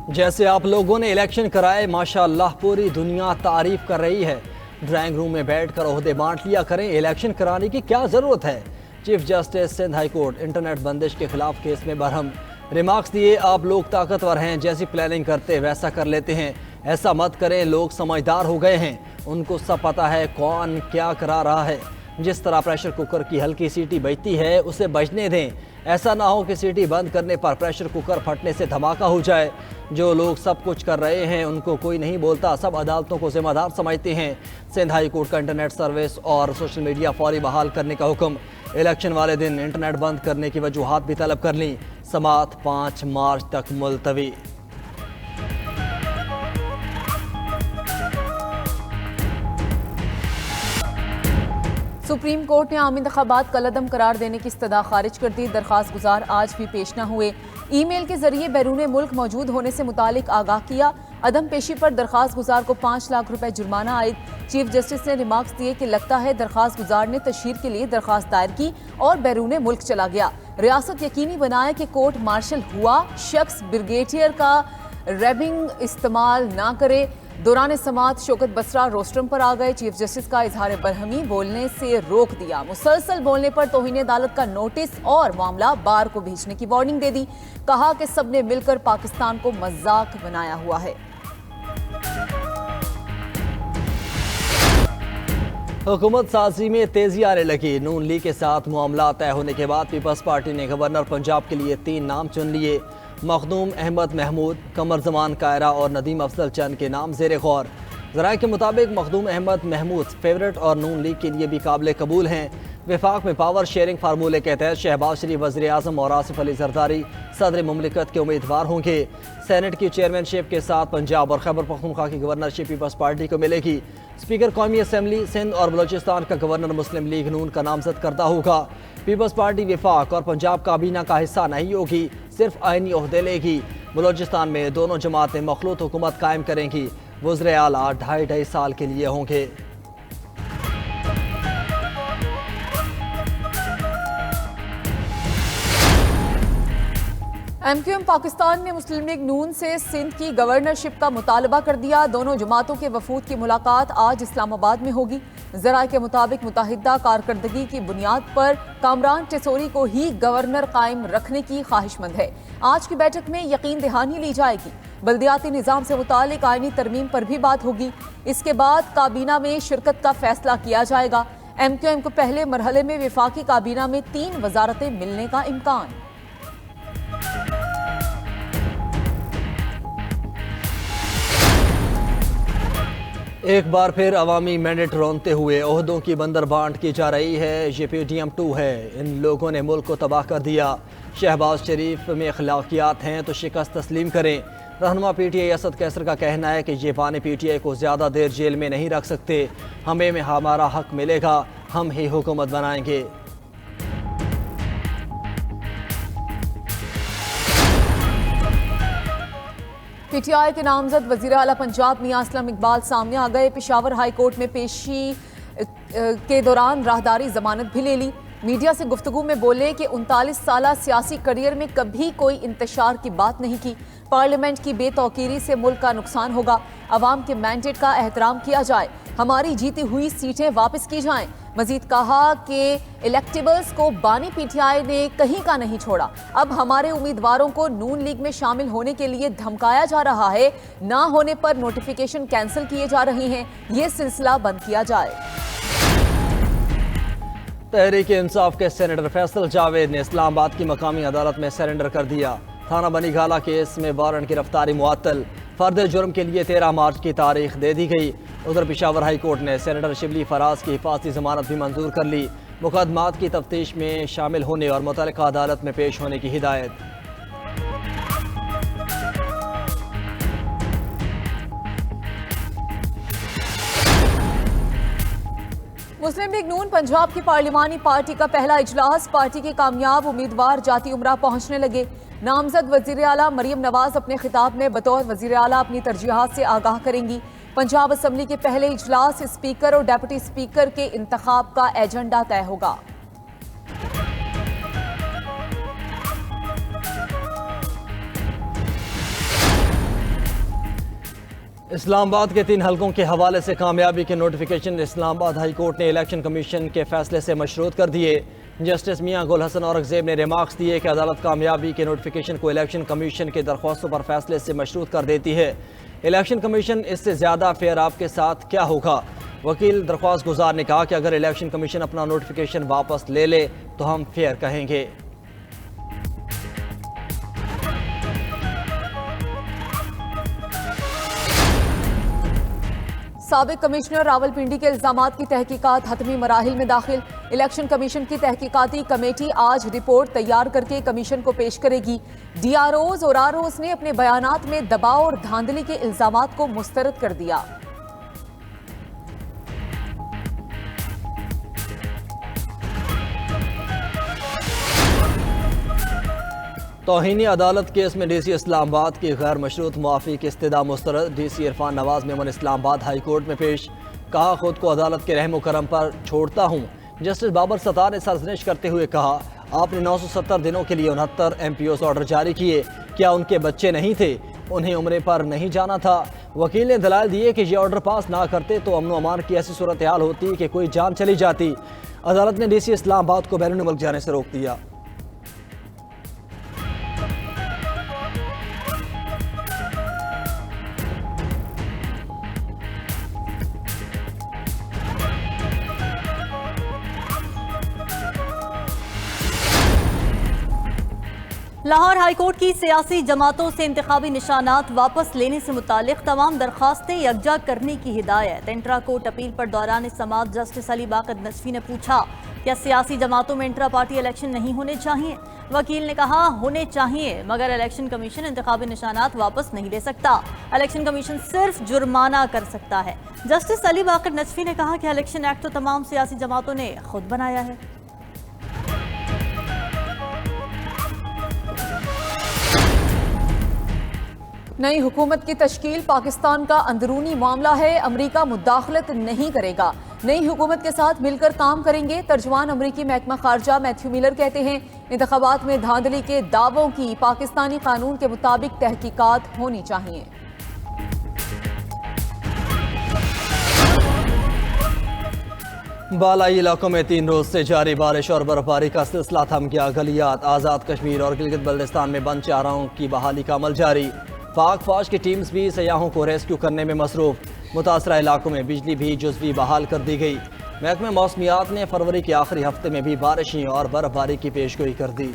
जैसे आप लोगों ने इलेक्शन कराए, माशाअल्लाह पूरी दुनिया तारीफ कर रही है। ड्राइंग रूम में बैठकर ओहदे बांट लिया करें, इलेक्शन कराने की क्या ज़रूरत है। Chief justice Sindh high court internet बंदिश के खिलाफ केस में बरहम। रिमार्क्स दिए, आप लोग ताकतवर हैं, जैसी प्लानिंग करते वैसा कर लेते हैं। ऐसा मत करें, लोग समझदार हो गए हैं, उनको सब पता है कौन क्या करा रहा है। जिस तरह प्रेशर कुकर की हल्की सीटी बजती है उसे बजने दें। ऐसा ना हो कि सीटी बंद करने पर प्रेशर कुकर फटने से धमाका हो जाए। जो लोग सब कुछ कर रहे हैं उनको कोई नहीं बोलता, सब अदालतों को जिम्मेदार समझते हैं। सिंध हाई कोर्ट का इंटरनेट सर्विस और सोशल मीडिया फौरी बहाल करने का हुक्म। इलेक्शन वाले दिन इंटरनेट बंद करने की वजूहात भी तलब कर ली। समाअत 5 मार्च तक मुलतवी। सुप्रीम कोर्ट ने आम इंतखाबात कलअदम करार देने की इस्तदा खारिज कर दी। दरखास्त गुजार आज भी पेश न हुए। ईमेल के जरिए बैरून मुल्क मौजूद होने से मुतालिक आगाह किया। अदम पेशी पर दरखास्त गुजार को 5 लाख रुपए जुर्माना आयद। चीफ जस्टिस ने रिमार्क्स दिए कि लगता है दरखास्त गुजार ने तशहीर के लिए दरखास्त दायर की और बैरून मुल्क चला गया। रियासत यकीनी बनाए कि कोर्ट मार्शल हुआ शख्स ब्रिगेडियर का रेबिंग इस्तेमाल ना करे। दौरान समाअत शौकत बसरा रोस्ट्रम पर आ गए। चीफ जस्टिस का इजहार बरहमी बोलने से रोक दिया। मुसलसल बोलने पर तौहीन अदालत का नोटिस और मामला बार को भेजने की वार्निंग दे दी। कहा कि सबने मिलकर पाकिस्तान को मजाक बनाया हुआ है। हुकूमत साजी में तेजी आने लगी। नून लीग के साथ मामला तय होने के बाद पीपल्स पार्टी ने गवर्नर पंजाब के लिए 3 नाम चुन लिए। मखदूम अहमद महमूद, कमर जमान कायरा और नदीम अफजल चंद के नाम ज़ेर गौर। ज़राए के मुताबिक मखदूम अहमद महमूद फेवरेट और नून लीग के लिए भी काबिल कबूल हैं। वफाक में पावर शेयरिंग फार्मूले के तहत शहबाज शरीफ वज़ीर आज़म और आसिफ अली जरदारी सदर मुमलिकत के उम्मीदवार होंगे। सेनेट की चेयरमैनशिप के साथ पंजाब और खैबर पख्तूनख्वा की गवर्नरशिप पीपल्स पार्टी को मिलेगी। स्पीकर कौमी असम्बली सिंध और बलोचिस्तान का गवर्नर मुस्लिम लीग नून का नामजद करदा होगा। पीपल्स पार्टी वफाक और पंजाब काबीना का हिस्सा नहीं होगी, सिर्फ आइनी ओहदे लेगी। बलोचिस्तान में दोनों जमातें मखलूत हुकूमत कायम करेंगी। वज़ीर आला 2.5 साल के लिए होंगे। MQM पाकिस्तान ने मुस्लिम लीग नून से सिंध की गवर्नरशिप का मुतालबा कर दिया। दोनों जमातों के वफूद की मुलाकात आज इस्लामाबाद में होगी। ज़राए के मुताबिक मुताहिदा कारकर्दगी की बुनियाद पर कामरान टेसोरी को ही गवर्नर कायम रखने की ख्वाहिशमंद है। आज की बैठक में यकीन दहानी ली जाएगी। बल्दियाती निज़ाम से मुतालिक आइनी तरमीम पर भी बात होगी। इसके बाद काबीना में शिरकत का फैसला किया जाएगा। MQM को पहले मरहले में वफाकी काबीना में 3 वजारतें मिलने का इम्कान। एक बार फिर अवामी मैंडेट रोनते हुए ओहदों की बंदरबांट की जा रही है। ये PDM 2 है। इन लोगों ने मुल्क को तबाह कर दिया। शहबाज शरीफ में अखलाकियात हैं तो शिकस्त तस्लीम करें। रहनुमा PTI असद कैसर का कहना है कि ये बाने PTI को ज़्यादा देर जेल में नहीं रख सकते। हमें हमारा हक मिलेगा, हम ही हुकूमत बनाएंगे। PTI के नामजद वज़ीर आला पंजाब मियां असलम इकबाल सामने आ गए। पेशावर हाई कोर्ट में पेशी के दौरान राहदारी जमानत भी ले ली। मीडिया से गुफ्तगू में बोले कि 39 साला सियासी करियर में कभी कोई इंतशार की बात नहीं की। पार्लियामेंट की बेतौकीरी से मुल्क का नुकसान होगा। अवाम के मैंडेट का एहतराम किया जाए, हमारी जीती हुई सीटें वापस की जाएं। मजीद कहा कि इलेक्टेबल्स को बानी PTI ने कहीं का नहीं छोड़ा। अब हमारे उम्मीदवारों को नून लीग में शामिल होने के लिए धमकाया जा रहा है। ना होने पर नोटिफिकेशन कैंसिल किए जा रहे हैं। ये सिलसिला बंद किया जाए। तहरीक इंसाफ के सेनेटर फैसल जावेद ने इस्लामाबाद की मकामी अदालत में सरेंडर कर दिया। थाना बनी गाला केस में वारंट गिरफ्तारी मुअत्तल। फर्द जुर्म के लिए 13 मार्च की तारीख दे दी गई। उधर पेशावर हाई कोर्ट ने सेनेटर शिबली फराज की हिफाजती जमानत भी मंजूर कर ली। मुकदमात की तफ्तीश में शामिल होने और मुतल्लिका अदालत में पेश होने की हिदायत। मुस्लिम लीग नून पंजाब की पार्लिमानी पार्टी का पहला इजलास। पार्टी के कामयाब उम्मीदवार जाती उमरा पहुंचने लगे। नामजद वज़ीर आला मरियम नवाज अपने खिताब में बतौर वज़ीर आला अपनी तरजीहात से आगाह करेंगी। पंजाब असम्बली के पहले इजलास स्पीकर और डेप्यूटी स्पीकर के इंतखाब का एजेंडा तय होगा। इस्लामाबाद के 3 हलकों के हवाले से कामयाबी के नोटिफिकेशन इस्लामाबाद हाई कोर्ट ने इलेक्शन कमीशन के फैसले से मशरूत कर दिए। जस्टिस मियां गुल हसन औरंगजेब ने रिमार्क्स दिए कि अदालत कामयाबी के नोटिफिकेशन को इलेक्शन कमीशन के दरख्वास्तों पर फैसले से मशरूत कर देती है। इलेक्शन कमीशन इससे ज़्यादा फेयर आपके साथ क्या होगा। वकील दरख्वास्त गुजार ने कहा कि अगर इलेक्शन कमीशन अपना नोटिफिकेशन वापस ले ले तो हम फेयर कहेंगे। साबिक कमिश्नर रावलपिंडी के इल्जामात की तहकीकात हतमी मराहिल में दाखिल। इलेक्शन कमीशन की तहकीकाती कमेटी आज रिपोर्ट तैयार करके कमीशन को पेश करेगी। DROs और ROs ने अपने बयानात में दबाव और धांधली के इल्जामात को मुस्तरद कर दिया। तौहीनी अदालत केस में DC इस्लामाबाद की गैर मशरूत मुआफ़ी की इस्तदा मुस्तरद। DC Irfan Nawaz Memon Islamabad high court में पेश। कहा खुद को अदालत के रहम करम पर छोड़ता हूँ। जस्टिस बाबर सत्तार ने सरजनिश करते हुए कहा आपने 970 दिनों के लिए 69 MPOs ऑर्डर जारी किए, क्या उनके बच्चे नहीं थे? उन्हें उम्रे पर नहीं जाना था? वकील ने दलाल दिए कि ये ऑर्डर पास ना करते तो अमन अमान की ऐसी सूरत हाल होती कि कोई जान चली जाती। अदालत ने DC इस्लामाबाद को बैरून मुल्क जाने से रोक दिया। लाहौर हाईकोर्ट की सियासी जमातों से इंतखाबी निशानात वापस लेने से मुतालिक तमाम दरखास्तें यकजा करने की हिदायत। इंट्रा कोर्ट अपील पर दौरान समाअत जस्टिस अली बाकर नजफी ने पूछा क्या सियासी जमातों में इंट्रा पार्टी इलेक्शन नहीं होने चाहिए। वकील ने कहा होने चाहिए, मगर इलेक्शन कमीशन इंतखाबी निशानात वापस नहीं ले सकता। इलेक्शन कमीशन सिर्फ जुर्माना कर सकता है। जस्टिस अली बाकर नजफी ने कहा कि इलेक्शन एक्ट तो तमाम सियासी जमातों ने खुद बनाया है। नई हुकूमत की तश्कील पाकिस्तान का अंदरूनी मामला है, अमरीका मुदाखलत नहीं करेगा। नई हुकूमत के साथ मिलकर काम करेंगे, तर्जुमान अमरीकी महकमा खारजा मैथ्यू मिलर कहते हैं। इंतखाबात में धांधली के दावों की पाकिस्तानी कानून के मुताबिक तहकीकात होनी चाहिए। बालाई इलाकों में 3 रोज से जारी बारिश और बर्फबारी का सिलसिला थम गया। गलियात आज़ाद कश्मीर और गिलगित बल्तिस्तान में बंद चाराओं की बहाली का अमल जारी। पाक फौज की टीम्स भी सयाहों को रेस्क्यू करने में मसरूफ। मुतासरा इलाकों में बिजली भी जुज़वी बहाल कर दी गई। महकमे मौसमियात ने फरवरी के आखिरी हफ्ते में भी बारिशें और बर्फबारी की पेशगोई कर दी।